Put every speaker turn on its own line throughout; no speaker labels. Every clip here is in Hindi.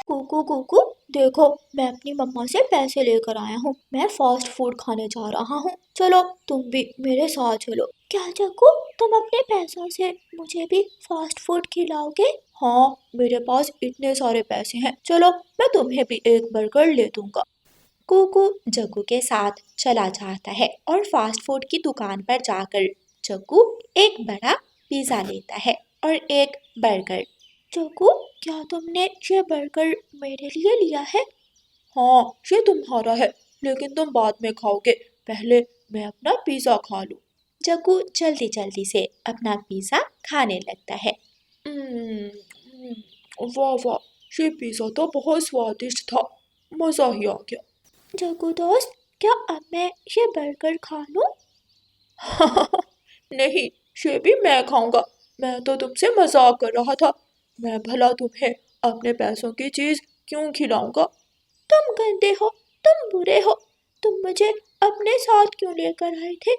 कुकू कुकू, देखो मैं अपनी मम्मा से पैसे लेकर आया हूँ। मैं फास्ट फूड खाने जा रहा हूँ। चलो तुम भी मेरे साथ चलो। क्या जग्गू, तुम अपने पैसों से मुझे भी फास्ट फूड खिलाओगे? हाँ, मेरे पास इतने सारे पैसे हैं। चलो मैं तुम्हें भी एक बर्गर ले दूंगा। कुकू जग्गू के साथ चला जाता है और फास्ट फूड की दुकान पर जाकर जग्गू एक बड़ा पिज़्ज़ा लेता है और एक बर्गर। जग्गू, क्या तुमने ये बर्गर मेरे लिए लिया है? हाँ, ये तुम्हारा है, लेकिन तुम बाद में खाओगे। पहले मैं अपना पिज़्ज़ा खा लूँ। जग्गू जल्दी जल्दी से अपना पिज़्ज़ा खाने लगता है। वाह वाह, ये पिज़्ज़ा तो बहुत स्वादिष्ट था। मज़ा ही आ गया। जग्गू दोस्त, क्या अब मैं ये बर्गर खा लूं? नहीं, ये भी मैं खाऊंगा। मैं तो तुमसे मजाक कर रहा था। मैं भला तुम्हें अपने पैसों की चीज क्यों खिलाऊंगा? तुम गंदे हो, तुम बुरे हो। तुम मुझे अपने साथ क्यों लेकर आए थे?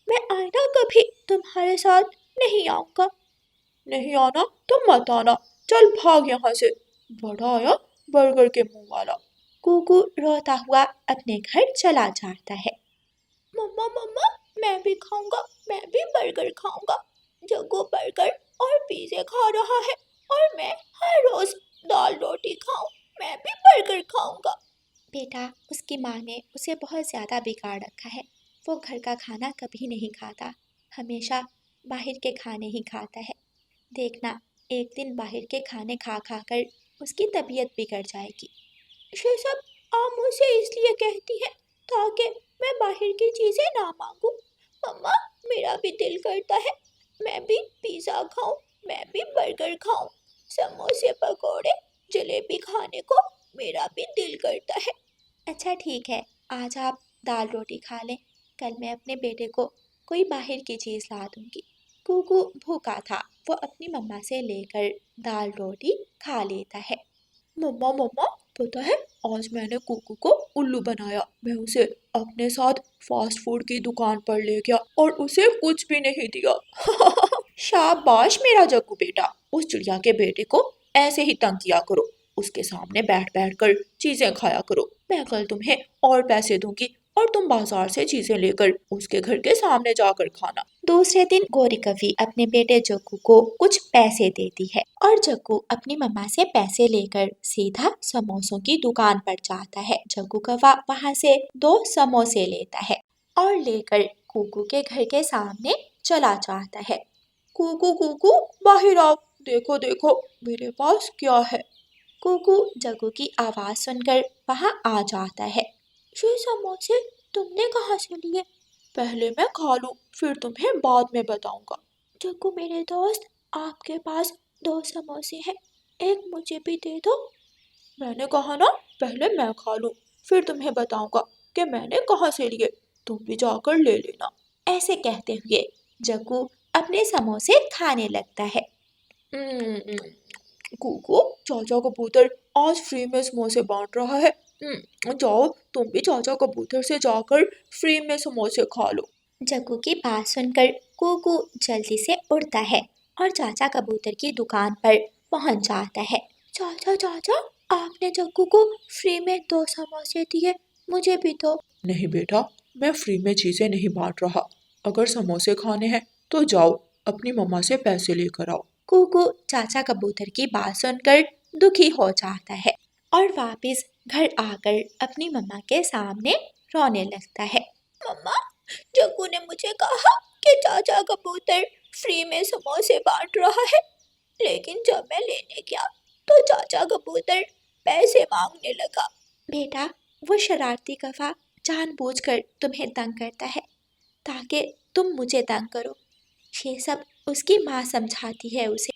मैं आईना कभी तुम्हारे साथ नहीं आऊंगा। नहीं आना तो मत आना। चल भाग यहाँ से। बड़ा आया बर्गर के मुंह वाला। कुकू रोता हुआ अपने घर चला जाता है। मम्मा मम्मा, मैं भी खाऊंगा, मैं भी बर्गर खाऊंगा। जग्गू बर्गर और पिज़्ज़ा खा रहा है और मैं हर रोज दाल रोटी खाऊं। मैं भी बर्गर खाऊंगा। बेटा, उसकी माँ ने उसे बहुत ज़्यादा बिगाड़ रखा है। वो घर का खाना कभी नहीं खाता, हमेशा बाहर के खाने ही खाता है। देखना, एक दिन बाहर के खाने खा खा कर उसकी तबीयत बिगड़ जाएगी। ये सब आप मुझसे इसलिए कहती हैं ताकि मैं बाहर की चीजें ना मांगू। मम्मा, मेरा भी दिल करता है, मैं भी पिज्जा खाऊं, मैं भी बर्गर खाऊं, समोसे पकोड़े जलेबी खाने को मेरा भी दिल करता है। अच्छा ठीक है, आज आप दाल रोटी खा लें। कल मैं अपने बेटे को कोई बाहर की चीज़ ला दूंगी। कुकू भूखा था, वो अपनी मम्मा से लेकर दाल रोटी खा लेता है। मम्मा मम्मा, पता है आज मैंने कुकू को उल्लू बनाया। मैं उसे अपने साथ फास्ट फूड की दुकान पर ले गया और उसे कुछ भी नहीं दिया। शाबाश मेरा जग्गू बेटा, उस चिड़िया के बेटे को ऐसे ही तंग किया करो। उसके सामने बैठ बैठ कर चीजें खाया करो। मैं कल तुम्हें और पैसे दूंगी और तुम बाजार से चीजें लेकर उसके घर के सामने जाकर खाना। दूसरे दिन गौरी कवि अपने बेटे जग्गू को कुछ पैसे देती है और जग्गू अपनी मम्मा से पैसे लेकर सीधा समोसों की दुकान पर जाता है। जग्गू कौवा वहाँ से 2 समोसे लेता है और लेकर कुकू के घर के सामने चला जाता है। कुकू कुकू, बाहर आओ, देखो देखो मेरे पास क्या है। कुकू जग्गू की आवाज सुनकर वहाँ आ जाता है। ये समोसे तुमने कहाँ से लिए? पहले मैं खा लूं, फिर तुम्हें बाद में बताऊंगा। जग्गू मेरे दोस्त, आपके पास 2 समोसे हैं, एक मुझे भी दे दो। मैंने कहा ना, पहले मैं खा लूं, फिर तुम्हें बताऊंगा कि मैंने कहाँ से लिए। तुम भी जाकर ले लेना। ऐसे कहते हुए जग्गू अपने समोसे खाने लगता है। "हम्म, कुकू, चाचा कबूतर आज फ्री में समोसे बांट रहा है। जाओ तुम भी चाचा कबूतर से जाकर फ्री में समोसे खा लो। जग्गू की बात सुनकर कुकू जल्दी से उड़ता है और चाचा कबूतर की दुकान पर पहुंच जाता है। चाचा चाचा, आपने जग्गू को फ्री में 2 समोसे दिए, मुझे भी दो। नहीं बेटा, मैं फ्री में चीजें नहीं बांट रहा। अगर समोसे खाने हैं तो जाओ अपनी मम्मा से पैसे लेकर आओ। कुकू चाचा कबूतर की बात सुनकर दुखी हो जाता है और वापस घर आकर अपनी मम्मा के सामने रोने लगता है। मम्मा, जग्गू ने मुझे कहा कि चाचा कबूतर फ्री में समोसे बांट रहा है, लेकिन जब मैं लेने गया तो चाचा कबूतर पैसे मांगने लगा। बेटा, वो शरारती कौवा जानबूझकर तुम्हें तंग करता है ताकि तुम मुझे तंग करो। ये सब उसकी माँ समझाती है उसे।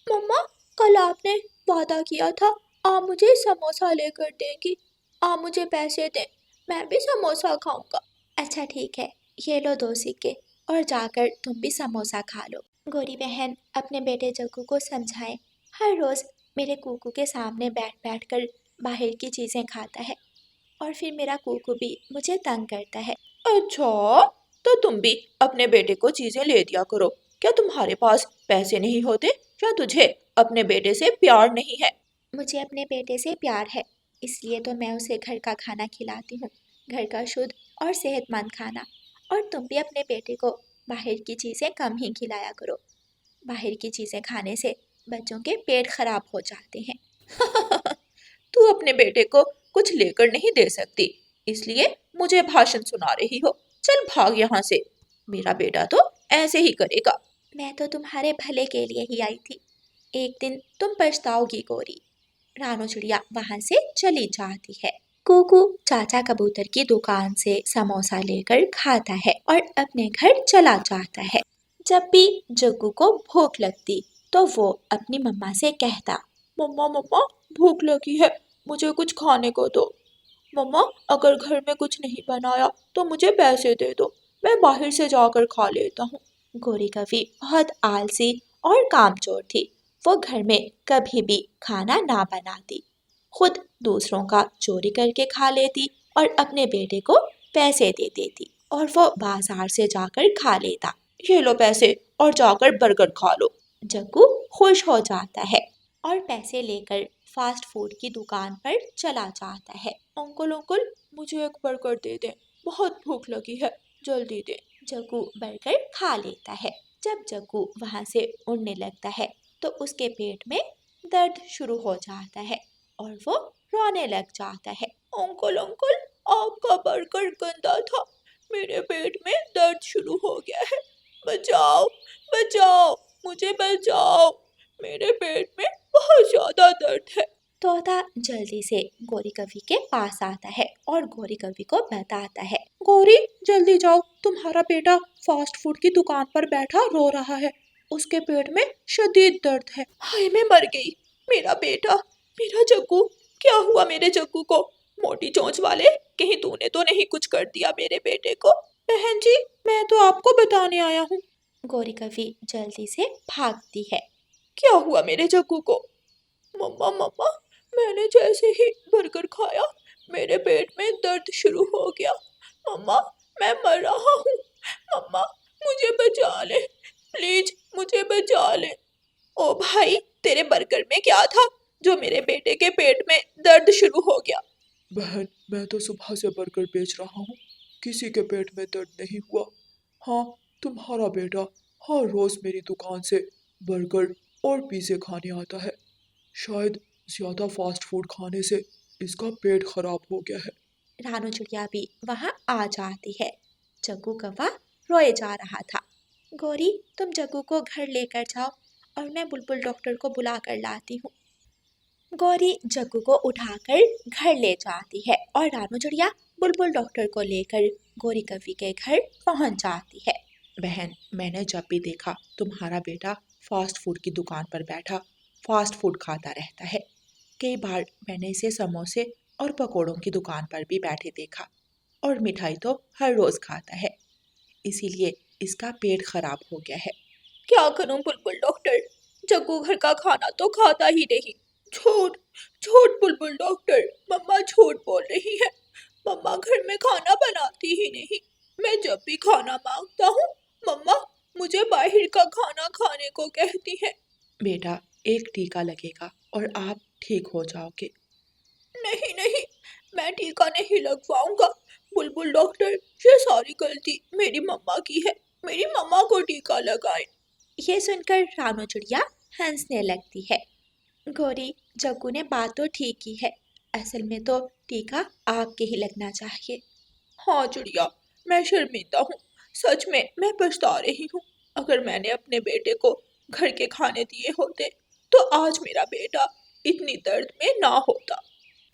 मम्मा, कल आपने वादा किया था आप मुझे समोसा लेकर देंगी। आप मुझे पैसे दें, मैं भी समोसा खाऊंगा। अच्छा ठीक है, ये लो 2 सिक्के और जाकर तुम भी समोसा खा लो। गोरी बहन अपने बेटे जग्गू को समझाए, हर रोज मेरे कुकू के सामने बैठ बैठ कर बाहर की चीजें खाता है और फिर मेरा कुकू भी मुझे तंग करता है। अच्छा, तो तुम भी अपने बेटे को चीजें ले दिया करो। क्या तुम्हारे पास पैसे नहीं होते या तुझे अपने बेटे से प्यार नहीं है?
मुझे अपने बेटे से प्यार है, इसलिए तो मैं उसे घर का खाना खिलाती हूँ, घर का शुद्ध और सेहतमंद खाना। और तुम भी अपने बेटे को बाहर की चीज़ें कम ही खिलाया करो। बाहर की चीज़ें खाने से बच्चों के पेट खराब हो जाते हैं।
तू अपने बेटे को कुछ लेकर नहीं दे सकती, इसलिए मुझे भाषण सुना रही हो। चल भाग यहाँ से, मेरा बेटा तो ऐसे ही करेगा।
मैं तो तुम्हारे भले के लिए ही आई थी, एक दिन तुम पछताओगी गौरी। रानो चिड़िया वहां से चली जाती है। कुकू चाचा कबूतर की दुकान से समोसा लेकर खाता है और अपने घर चला जाता है। जब भी जग्गू को भूख लगती तो वो अपनी मम्मा से कहता,
मम्मा मम्मा, भूख लगी है, मुझे कुछ खाने को दो। मम्मा, अगर घर में कुछ नहीं बनाया तो मुझे पैसे दे दो, मैं बाहर से जाकर खा लेता हूँ।
गोरी कवि बहुत आलसी और कामचोर थी। वो घर में कभी भी खाना ना बनाती, खुद दूसरों का चोरी करके खा लेती और अपने बेटे को पैसे दे देती और वो बाजार से जाकर खा लेता।
ये लो पैसे और जाकर बर्गर खा लो।
जग्गू खुश हो जाता है और पैसे लेकर फास्ट फूड की दुकान पर चला जाता है।
अंकल अंकल, मुझे एक बर्गर दे दें, बहुत भूख लगी है, जल्दी दे।
जग्गू बर्गर खा लेता है। जब जग्गू वहां से उड़ने लगता है तो उसके पेट में दर्द शुरू हो जाता है और वो रोने लग जाता है।
अंकल अंकल, आपका बर्गर गंदा था, मेरे पेट में दर्द शुरू हो गया है, बचाओ बचाओ, मुझे बचाओ, मेरे पेट में बहुत ज्यादा दर्द है।
तोता जल्दी से गोरी कवि के पास आता है और गोरी कवि को बताता है।
गौरी, जल्दी जाओ, तुम्हारा बेटा फास्ट फूड की दुकान पर बैठा रो रहा है, उसके पेट में शदीद दर्द है। हाय, मैं मर गई, मेरा बेटा, मेरा जग्गू, क्या हुआ मेरे जग्गू को? मोटी चोंच वाले, कहीं तूने तो नहीं कुछ कर दिया मेरे बेटे को? बहन जी, मैं तो आपको बताने आया हूँ।
गोरी कवि जल्दी से भागती है।
क्या हुआ मेरे जग्गू को? मम्मा मम्मा, मैंने जैसे ही बर्गर खाया मेरे पेट में दर्द शुरू हो गया। मम्मा, मैं मर रहा हूँ, मम्मा मुझे बचा ले, प्लीज मुझे बचा ले। ओ भाई, तेरे बर्गर में क्या था जो मेरे बेटे के पेट में दर्द शुरू हो गया?
बहन, मैं तो सुबह से बर्गर बेच रहा हूँ, किसी के पेट में दर्द नहीं हुआ। हाँ, तुम्हारा बेटा हर रोज मेरी दुकान से बर्गर और पिज़्ज़े खाने आता है। शायद ज्यादा फास्ट फूड खाने से इसका पेट खराब हो गया है।
रानो चिड़िया भी वहाँ आ जाती है। जग्गू कौवा रोए जा रहा था। गौरी, तुम जग्गू को घर लेकर जाओ और मैं बुलबुल डॉक्टर को बुला कर लाती हूँ। गौरी जग्गू को उठाकर घर ले जाती है और रानो चिड़िया बुलबुल डॉक्टर को लेकर गोरी कवि के घर पहुंच जाती है।
बहन, मैंने जब भी देखा तुम्हारा बेटा फास्ट फूड की दुकान पर बैठा फास्ट फूड खाता रहता है। कई बार मैंने इसे समोसे और पकोड़ों की दुकान पर भी बैठे देखा, और मिठाई तो हर रोज खाता है, इसीलिए इसका पेट खराब हो गया है। क्या करूं बुलबुल डॉक्टर, जग्गू घर का खाना तो खाता ही नहीं। झूठ झूठ बुलबुल डॉक्टर, मम्मा झूठ बोल रही है, मम्मा घर में खाना बनाती ही नहीं। मैं जब भी खाना मांगता हूँ, मम्मा मुझे बाहर का खाना खाने को कहती है। बेटा, एक टीका लगेगा और आप ठीक हो जाओगे। नहीं नहीं, मैं टीका नहीं लगवाऊंगा बुलबुल डॉक्टर, ये सारी गलती मेरी मम्मा की है, मेरी मम्मा को टीका लगाए।
ये सुनकर रानो चिड़िया हंसने लगती है। गौरी, जग्गू ने बात तो ठीक की है, असल में तो टीका आपके ही लगना चाहिए।
हाँ चिड़िया, मैं शर्मिंदा हूँ, सच में मैं पछता रही हूँ। अगर मैंने अपने बेटे को घर के खाने दिए होते तो आज मेरा बेटा इतनी दर्द में ना होता।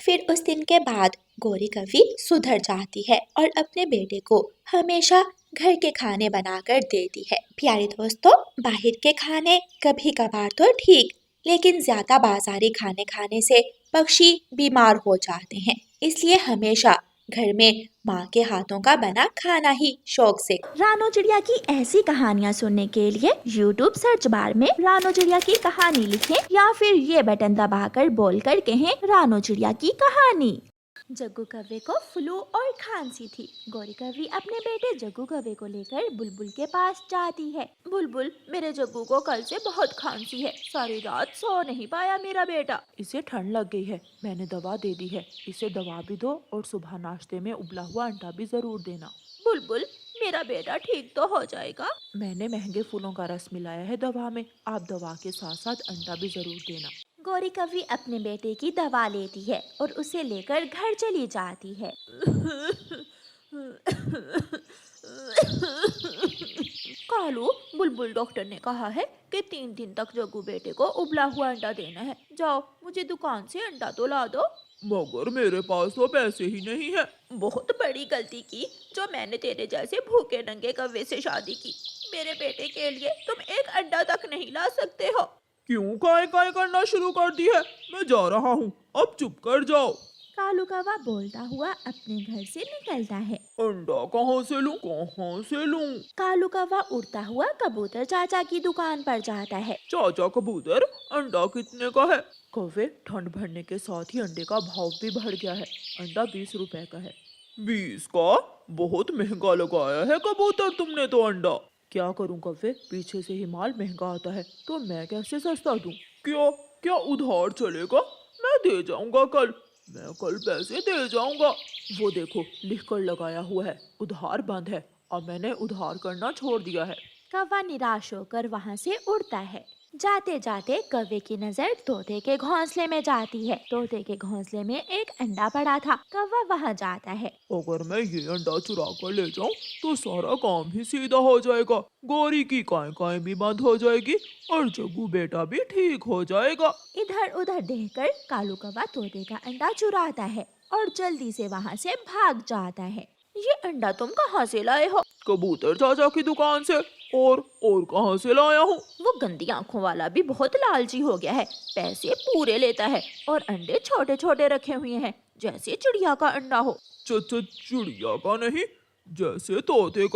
फिर उस दिन के बाद गोरी कवि सुधर जाती है और अपने बेटे को हमेशा घर के खाने बनाकर देती है। प्यारे दोस्तों, बाहर के खाने कभी कभार तो ठीक, लेकिन ज्यादा बाजारी खाने खाने से पक्षी बीमार हो जाते हैं। इसलिए हमेशा घर में माँ के हाथों का बना खाना ही शौक से।
रानो चिड़िया की ऐसी कहानियाँ सुनने के लिए YouTube सर्च बार में रानो चिड़िया की कहानी लिखें या फिर ये बटन दबाकर बोलकर कहें रानो चिड़िया की कहानी। जग्गू कव्वे को फ्लू और खांसी थी। गौरी कव्वी अपने बेटे जग्गू कव्वे को लेकर बुलबुल के पास जाती है। बुलबुल, मेरे जग्गू को कल से बहुत खांसी है, सारी रात सो नहीं पाया मेरा बेटा।
इसे ठंड लग गई है, मैंने दवा दे दी है, इसे दवा भी दो और सुबह नाश्ते में उबला हुआ अंडा भी जरूर देना।
बुलबुल, मेरा बेटा ठीक तो हो जाएगा।
मैंने महंगे फूलों का रस मिलाया है दवा में, आप दवा के साथ साथ अंडा भी जरूर देना।
गौरी कव्वी अपने बेटे की दवा लेती है और उसे लेकर घर चली जाती है। कालू, बुलबुल डॉक्टर ने कहा है कि 3 दिन तक जग्गू बेटे को उबला हुआ अंडा देना है। जाओ, मुझे दुकान से अंडा तो ला दो।
मगर मेरे पास तो पैसे ही नहीं है।
बहुत बड़ी गलती की जो मैंने तेरे जैसे भूखे नंगे कव्वे से शादी की। मेरे बेटे के लिए तुम एक अंडा तक नहीं ला सकते हो।
क्यों काय काय करना शुरू कर दी है? मैं जा रहा हूँ, अब चुप कर जाओ।
कालू कौवा बोलता हुआ अपने घर से निकलता है।
अंडा कहाँ से लूं? कहाँ से लूं?
कालू कौवा उड़ता हुआ कबूतर चाचा की दुकान पर जाता है।
चाचा कबूतर, अंडा कितने का है?
कौवे, ठंड बढ़ने के साथ ही अंडे का भाव भी बढ़ गया है, अंडा 20 रुपए का है।
20 का? बहुत महंगा लगाया है कबूतर तुमने तो अंडा।
क्या करूं कौवे, पीछे से ही माल महंगा आता है तो मैं कैसे सस्ता दूं?
क्या क्या उधार चलेगा? मैं दे जाऊंगा कल, मैं कल पैसे दे जाऊंगा।
वो देखो, लिख कर लगाया हुआ है, उधार बंद है। अब मैंने उधार करना छोड़ दिया है।
कौवा निराश होकर वहाँ से उड़ता है। जाते जाते कौवे की नजर तोते के घोंसले में जाती है। तोते के घोंसले में एक अंडा पड़ा था। कौवा वहाँ जाता है।
अगर मैं ये अंडा चुरा कर ले जाऊं तो सारा काम ही सीधा हो जाएगा। गौरी की काय भी बंद हो जाएगी और जग्गू बेटा भी ठीक हो जाएगा।
इधर उधर देखकर कालू कौवा तोते का अंडा चुराता है और जल्दी से वहाँ से भाग जाता है। ये अंडा तुम कहाँ से लाए हो?
कबूतर चाचा की दुकान से। और कहाँ से लाया हूँ?
वो गंदी आंखों वाला भी बहुत लालची हो गया है, पैसे पूरे लेता है और अंडे छोटे छोटे रखे हुए हैं जैसे चिड़िया का अंडा हो।
चिड़िया का नहीं, जैसे तोते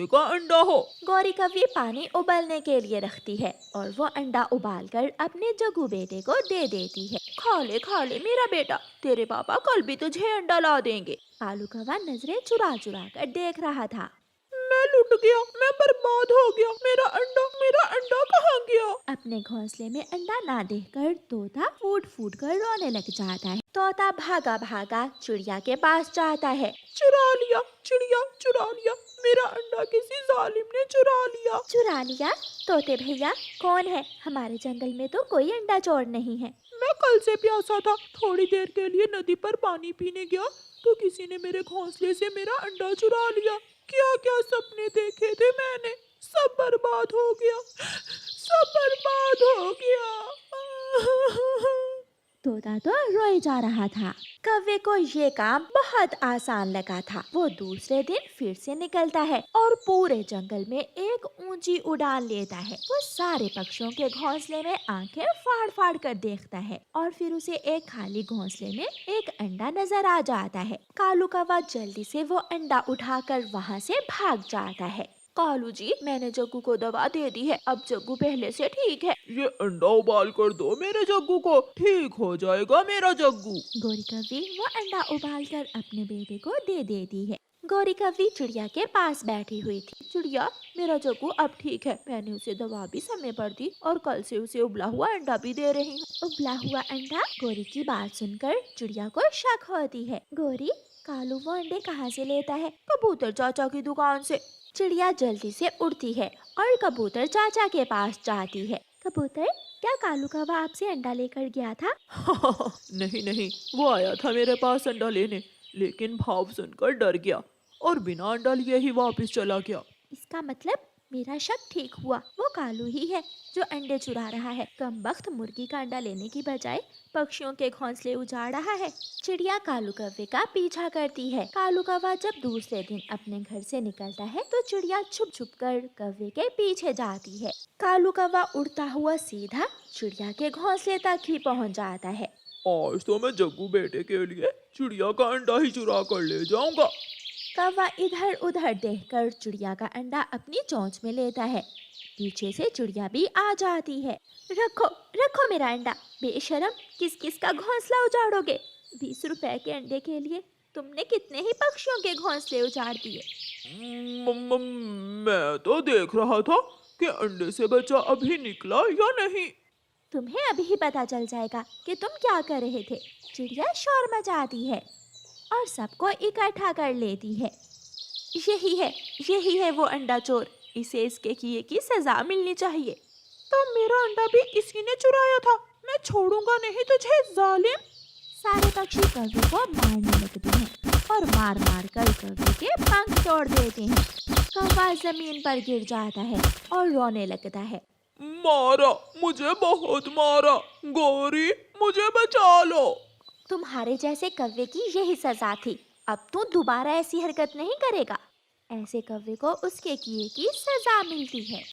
का अंडा हो।
गौरी कव्वी पानी उबलने के लिए रखती है और वो अंडा उबालकर अपने जग्गू बेटे को दे देती है। खा ले मेरा बेटा, तेरे पापा कल भी तुझे अंडा ला देंगे। कालू कौवा नजरें चुरा चुरा कर देख रहा था।
मैं लुट गया, मैं बर्बाद हो गया, मेरा अंडा कहाँ गया?
अपने घोंसले में अंडा ना देखकर तोता फूट फूट कर रोने लग जाता है। तोता भागा भागा चिड़िया के पास जाता है।
चुरा लिया, चिड़िया चुरा लिया, मेरा अंडा किसी जालिम ने चुरा लिया।
चुरा लिया? तोते भैया, कौन है? हमारे जंगल में तो कोई अंडा चोर नहीं है।
मैं कल से प्यासा था, थोड़ी देर के लिए नदी पर पानी पीने गया तो किसी ने मेरे घोंसले से मेरा अंडा चुरा लिया। क्या क्या सपने देखे थे मैंने, सब बर्बाद हो गया, सब बर्बाद हो गया।
तोता तो रोए जा रहा था। कौवे को ये काम बहुत आसान लगा था। वो दूसरे दिन फिर से निकलता है और पूरे जंगल में एक ऊंची उड़ान लेता है। वो सारे पक्षियों के घोंसले में आंखें फाड़ फाड़ कर देखता है और फिर उसे एक खाली घोंसले में एक अंडा नजर आ जाता है। कालू कौवा जल्दी से वो अंडा उठाकर वहाँ से भाग जाता है। कालू जी, मैंने जग्गू को दवा दे दी है, अब जग्गू पहले से ठीक है।
ये अंडा उबाल कर दो मेरे जग्गू को, ठीक हो जाएगा मेरा जग्गू।
गौरी कव्वी वो अंडा उबालकर अपने बेटे को दे देती है। गौरी कव्वी चिड़िया के पास बैठी हुई थी। चिड़िया, मेरा जग्गू अब ठीक है, मैंने उसे दवा भी समय पर दी और कल से उसे उबला हुआ अंडा भी दे रही हूँ। उबला हुआ अंडा? गौरी की बात सुनकर चिड़िया को शक होती है। गौरी, कालू वो अंडे कहाँ से लेता है?
कबूतर चाचा की दुकान से।
चिड़िया जल्दी से उड़ती है और कबूतर चाचा के पास जाती है। कबूतर, क्या कालू कौवा आपसे अंडा लेकर गया था?
नहीं, वो आया था मेरे पास अंडा लेने, लेकिन भाव सुनकर डर गया और बिना अंडा लिए ही वापस चला गया।
इसका मतलब मेरा शक ठीक हुआ, वो कालू ही है जो अंडे चुरा रहा है। कमबख्त मुर्गी का अंडा लेने की बजाय पक्षियों के घोंसले उजाड़ रहा है। चिड़िया कालू कौवे का पीछा करती है। कालू कौवा जब दूसरे दिन अपने घर से निकलता है तो चिड़िया छुप छुप कर कौवे के पीछे जाती है। कालू कौवा उड़ता हुआ सीधा चिड़िया के घोंसले तक ही पहुंच जाता है।
आज तो मैं जग्गू बेटे के लिए चिड़िया का अंडा ही चुरा कर ले जाऊंगा।
कौवा इधर उधर देखकर चिड़िया का अंडा अपनी चोंच में लेता है। पीछे से चिड़िया भी आ जाती है। रखो मेरा अंडा, बेशरम, किस किस का घोंसला उजाड़ोगे? 20 रुपए के अंडे के लिए तुमने कितने ही पक्षियों के घोंसले उजाड़ दिए।
मैं तो देख रहा था कि अंडे से बच्चा अभी निकला या नहीं।
तुम्हें अभी ही पता चल जाएगा कि तुम क्या कर रहे थे। चिड़िया शोर मचाती है और सबको इकट्ठा कर लेती है। यही है वो अंडा चोर। इसे इसके किए की सजा मिलनी चाहिए।
तो मेरा अंडा भी इसी ने चुराया था। मैं छोड़ूंगा नहीं तुझे, जालिम।
सारे पक्षी कौवे को मारने लगते हैं और मार मार कर कौवे के पंख तोड़ देते हैं। कौवा जमीन पर गिर जाता है और रोने लगता है।
मारा, मुझे बहुत मारा। गौरी, मुझे बचा लो।
तुम्हारे जैसे कौवे की यही सजा थी। अब तू दोबारा ऐसी हरकत नहीं करेगा। ऐसे कौवे को उसके किए की सजा मिलती है।